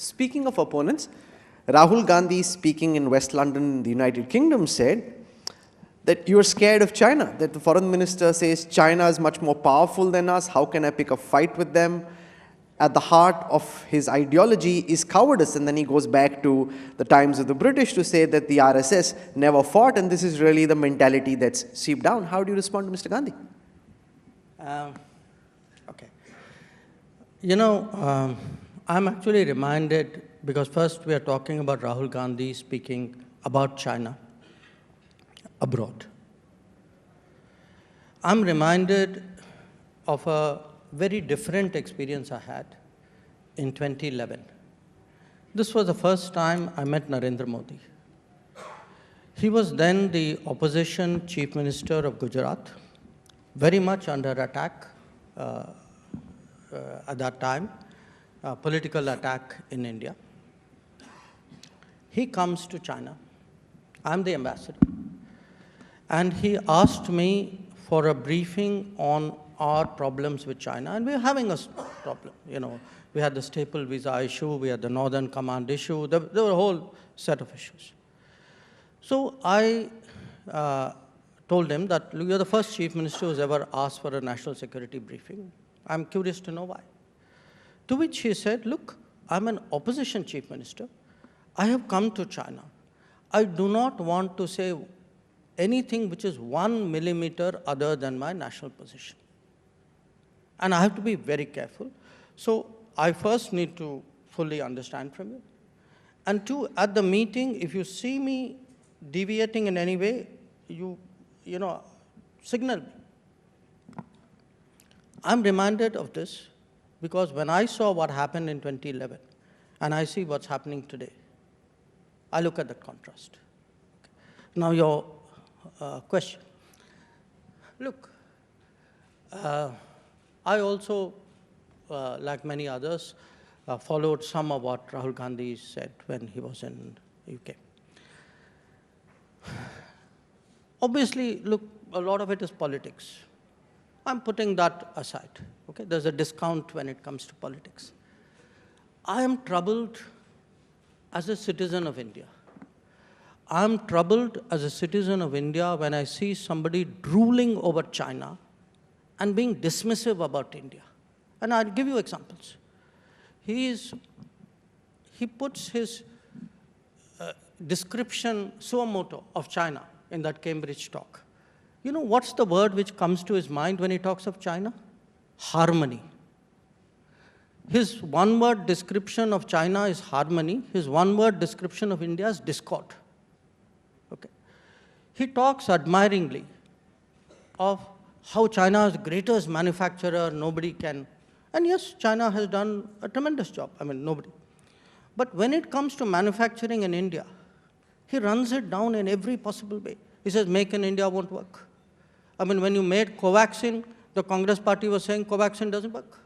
Speaking of opponents, Rahul Gandhi, speaking in West London, the United Kingdom, said that you're scared of China, that the foreign minister says China is much more powerful than us, how can I pick a fight with them? At the heart of his ideology is cowardice, and then he goes back to the times of the British to say that the RSS never fought, and this is really the mentality that's seeped down. How do you respond to Mr. Gandhi? Okay. You know, I'm actually reminded, because first we are talking about Rahul Gandhi speaking about China abroad. I'm reminded of a very different experience I had in 2011. This was the first time I met Narendra Modi. He was then the opposition chief minister of Gujarat, very much under attack at that time, political attack in India. He comes to China. I'm the ambassador. And he asked me for a briefing on our problems with China, and we were having a problem. You know, we had the staple visa issue, we had the Northern Command issue, there were a whole set of issues. So I told him that, look, you're the first chief minister who's ever asked for a national security briefing. I'm curious to know why. To which he said, look, I'm an opposition chief minister. I have come to China. I do not want to say anything which is 1 millimeter other than my national position. And I have to be very careful. So I first need to fully understand from you. And two, at the meeting, if you see me deviating in any way, you know, signal me. I'm reminded of this because when I saw what happened in 2011 and I see what's happening today, I look at the contrast. Now your question. Look, I also, like many others, followed some of what Rahul Gandhi said when he was in UK. Obviously, look, a lot of it is politics. I'm putting that aside. Okay? There's a discount when it comes to politics. I am troubled as a citizen of India. I'm troubled as a citizen of India when I see somebody drooling over China and being dismissive about India. And I'll give you examples. He puts his description suo moto of China in that Cambridge talk. You know what's the word which comes to his mind when he talks of China? Harmony. His one-word description of China is harmony. His one-word description of India is discord. Okay. He talks admiringly of how China is the greatest manufacturer, nobody can. And yes, China has done a tremendous job. I mean, nobody. But when it comes to manufacturing in India, he runs it down in every possible way. He says, make in India won't work. I mean, when you made Covaxin, the Congress party was saying Covaxin doesn't work.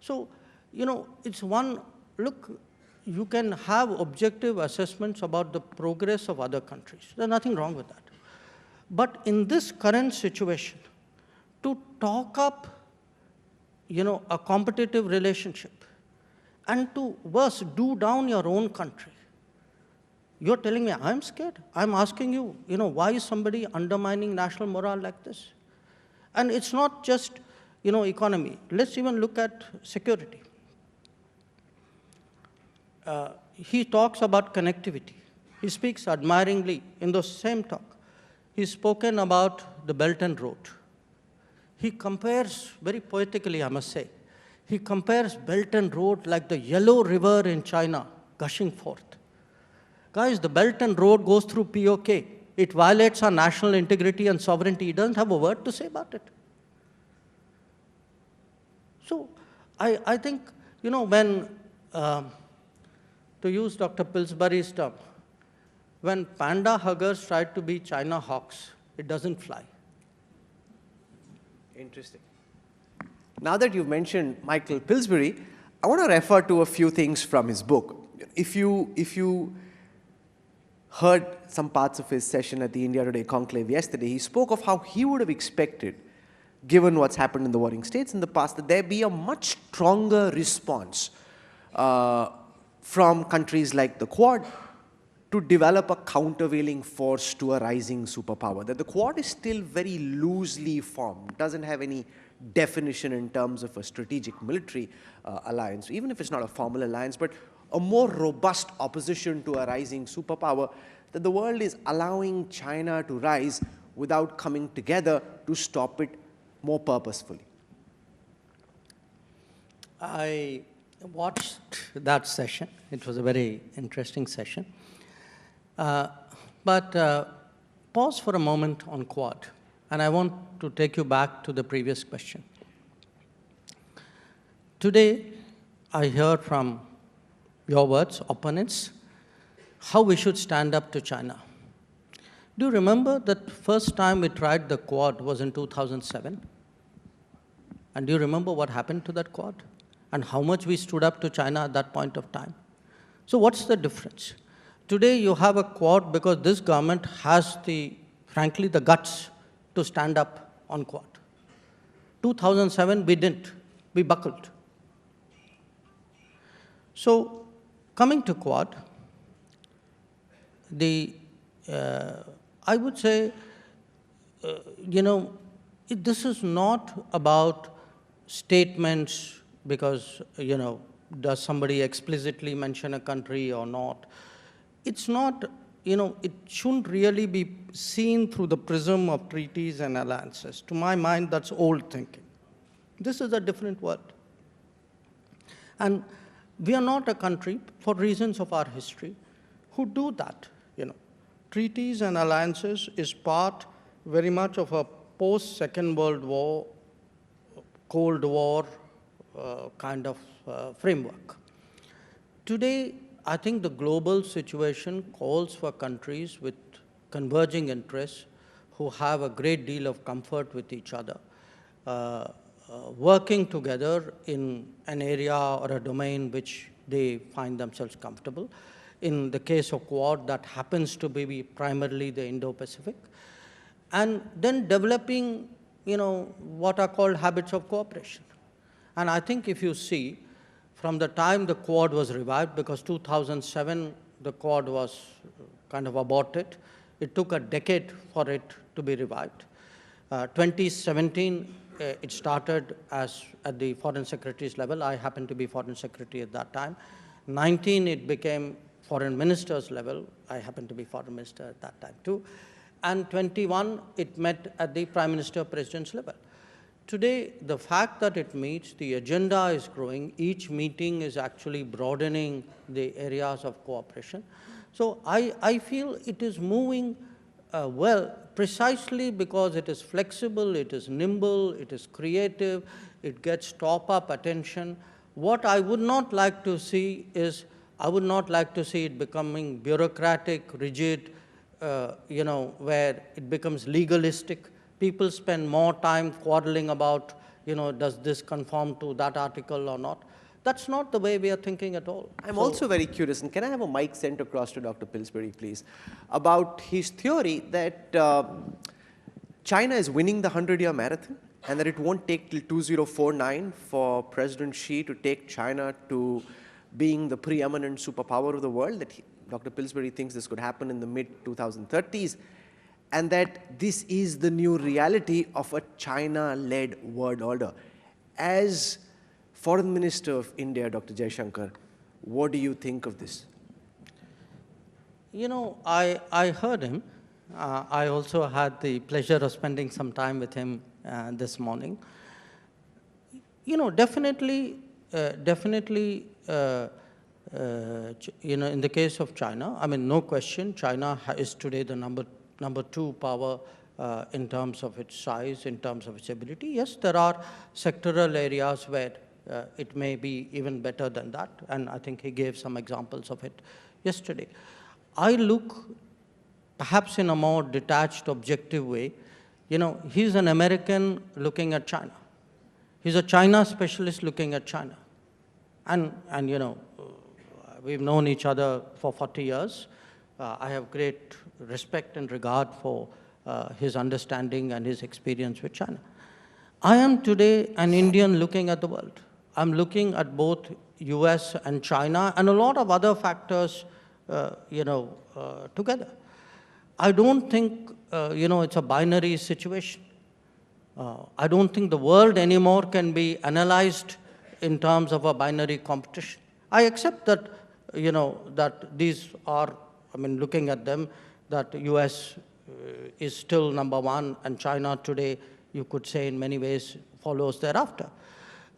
So, you know, it's one, look, you can have objective assessments about the progress of other countries. There's nothing wrong with that. But in this current situation, to talk up, you know, a competitive relationship and to worse, do down your own country, you're telling me I'm scared. I'm asking you, you know, why is somebody undermining national morale like this? And it's not just, you know, economy. Let's even look at security. He talks about connectivity. He speaks admiringly in the same talk. He's spoken about the Belt and Road. He compares, very poetically I must say, he compares Belt and Road like the Yellow River in China gushing forth. Guys, the Belt and Road goes through POK. It violates our national integrity and sovereignty. He doesn't have a word to say about it. So I think, you know, when, to use Dr. Pillsbury's term, when panda huggers try to be China hawks, it doesn't fly. Interesting. Now that you've mentioned Michael Pillsbury, I want to refer to a few things from his book. If you heard some parts of his session at the India Today Conclave yesterday, he spoke of how he would have expected, given what's happened in the warring states in the past, that there be a much stronger response from countries like the Quad to develop a countervailing force to a rising superpower. That the Quad is still very loosely formed, doesn't have any definition in terms of a strategic military alliance, even if it's not a formal alliance, but a more robust opposition to a rising superpower, that the world is allowing China to rise without coming together to stop it more purposefully. I watched that session. It was a very interesting session. But pause for a moment on Quad. And I want to take you back to the previous question. Today, I heard from your words, opponents, how we should stand up to China. Do you remember that first time we tried the Quad was in 2007? And do you remember what happened to that Quad? And how much we stood up to China at that point of time? So what's the difference? Today you have a Quad because this government has frankly, the guts to stand up on Quad. 2007, we didn't. We buckled. So coming to Quad, I would say, this is not about statements because, does somebody explicitly mention a country or not. It's not, it shouldn't really be seen through the prism of treaties and alliances. To my mind, that's old thinking. This is a different world. And we are not a country, for reasons of our history, who do that. Treaties and alliances is part very much of a post-Second World War, Cold War kind of framework. Today, I think the global situation calls for countries with converging interests who have a great deal of comfort with each other, working together in an area or a domain which they find themselves comfortable. In the case of Quad, that happens to be primarily the Indo-Pacific. And then developing, what are called habits of cooperation. And I think if you see, from the time the Quad was revived, because 2007, the Quad was kind of aborted, it took a decade for it to be revived. 2017, it started at the Foreign Secretary's level. I happened to be Foreign Secretary at that time. 19, it became Foreign Minister's level. I happened to be Foreign Minister at that time too. And 21, it met at the Prime Minister President's level. Today, the fact that it meets, the agenda is growing. Each meeting is actually broadening the areas of cooperation. So I feel it is moving well, precisely because it is flexible, it is nimble, it is creative, it gets top-up attention. What I would not like to see is, I would not like to see it becoming bureaucratic, rigid, where it becomes legalistic. People spend more time quarreling about, does this conform to that article or not. That's not the way we are thinking at all. I'm also very curious, and can I have a mic sent across to Dr. Pillsbury, please, about his theory that China is winning the 100-year marathon and that it won't take till 2049 for President Xi to take China to being the preeminent superpower of the world, that Dr. Pillsbury thinks this could happen in the mid-2030s, and that this is the new reality of a China-led world order. As Foreign Minister of India, Dr. Jaishankar, what do you think of this? I heard him. I also had the pleasure of spending some time with him this morning. Definitely, in the case of China, I mean, no question, China is today the number two power in terms of its size, in terms of its ability. Yes, there are sectoral areas where it may be even better than that, and I think he gave some examples of it yesterday. I look perhaps in a more detached, objective way. He's an American looking at China. He's a China specialist looking at China. And we've known each other for 40 years. I have great respect and regard for his understanding and his experience with China. I am today an Indian looking at the world. I'm looking at both US and China and a lot of other factors, together. I don't think, it's a binary situation. I don't think the world anymore can be analyzed in terms of a binary competition. I accept that, that these are, looking at them, that US is still number one, and China today, you could say in many ways, follows thereafter.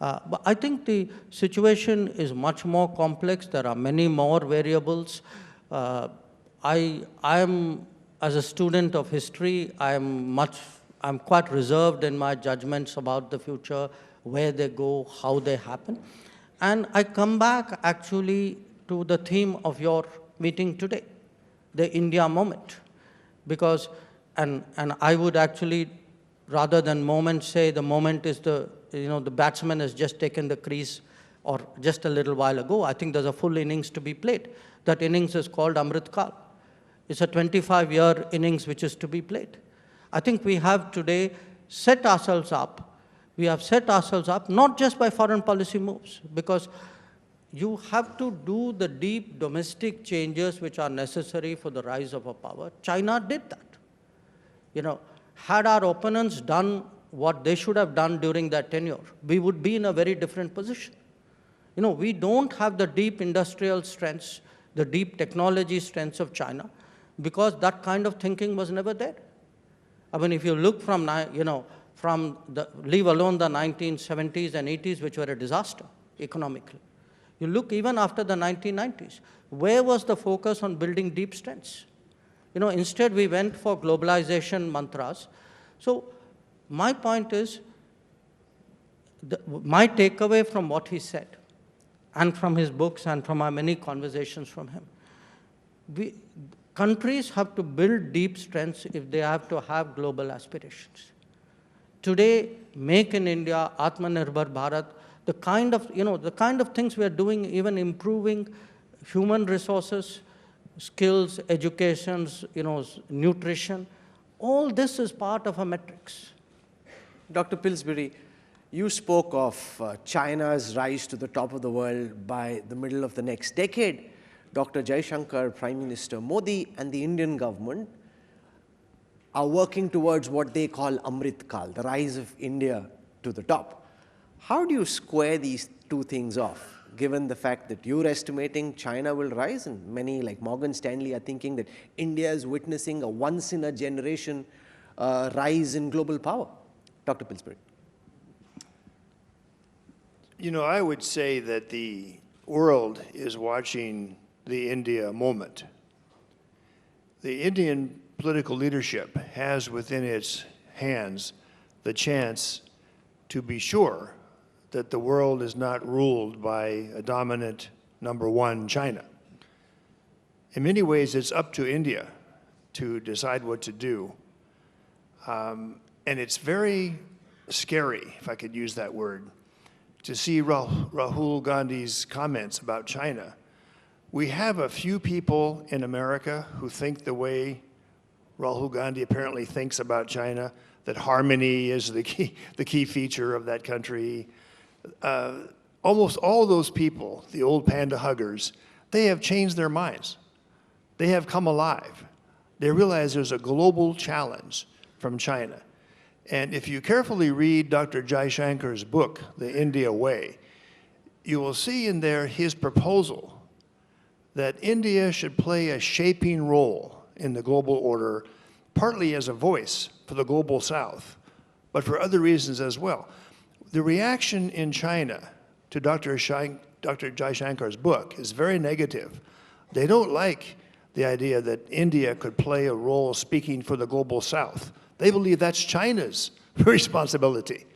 But I think the situation is much more complex. There are many more variables. I am, as a student of history, I'm quite reserved in my judgments about the future, where they go, how they happen. And I come back actually to the theme of your meeting today, the India moment. Because, and I would actually, rather than moment, say the moment is the batsman has just taken the crease or just a little while ago. I think there's a full innings to be played. That innings is called Amrit Kal. It's a 25-year innings which is to be played. I think we have today set ourselves up. We have set ourselves up not just by foreign policy moves, because you have to do the deep domestic changes which are necessary for the rise of a power. China did that. Had our opponents done what they should have done during that tenure, we would be in a very different position. We don't have the deep industrial strengths, the deep technology strengths of China, because that kind of thinking was never there. If you look from, leave alone the 1970s and 80s, which were a disaster economically. You look even after the 1990s, where was the focus on building deep strengths? Instead we went for globalization mantras. So my point is, my takeaway from what he said, and from his books and from our many conversations from him, countries have to build deep strengths if they have to have global aspirations. Today, Make in India, Atmanirbhar Bharat, the kind of things we are doing, even improving human resources, skills, educations, nutrition, all this is part of a metrics. Dr. Pillsbury, you spoke of China's rise to the top of the world by the middle of the next decade. Dr. Jaishankar, Prime Minister Modi, and the Indian government are working towards what they call Amrit Kal, the rise of India to the top. How do you square these two things off, given the fact that you're estimating China will rise, and many like Morgan Stanley are thinking that India is witnessing a once-in-a-generation rise in global power? Dr. Pillsbury. I would say that the world is watching the India moment. The Indian political leadership has within its hands the chance to be sure that the world is not ruled by a dominant number one, China. In many ways, it's up to India to decide what to do. And it's very scary, if I could use that word, to see Rahul Gandhi's comments about China. We have a few people in America who think the way Rahul Gandhi apparently thinks about China, that harmony is the key feature of that country. Almost all those people, the old panda huggers, they have changed their minds. They have come alive. They realize there's a global challenge from China. And if you carefully read Dr. Jaishankar's book, The India Way, you will see in there his proposal that India should play a shaping role in the global order, partly as a voice for the global South, but for other reasons as well. The reaction in China to Dr. Jaishankar's book is very negative. They don't like the idea that India could play a role speaking for the global South. They believe that's China's responsibility.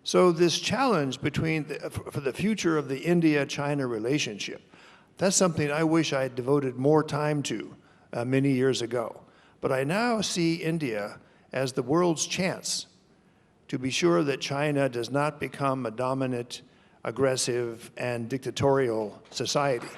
So this challenge for the future of the India-China relationship, that's something I wish I had devoted more time to many years ago. But I now see India as the world's chance to be sure that China does not become a dominant, aggressive, and dictatorial society.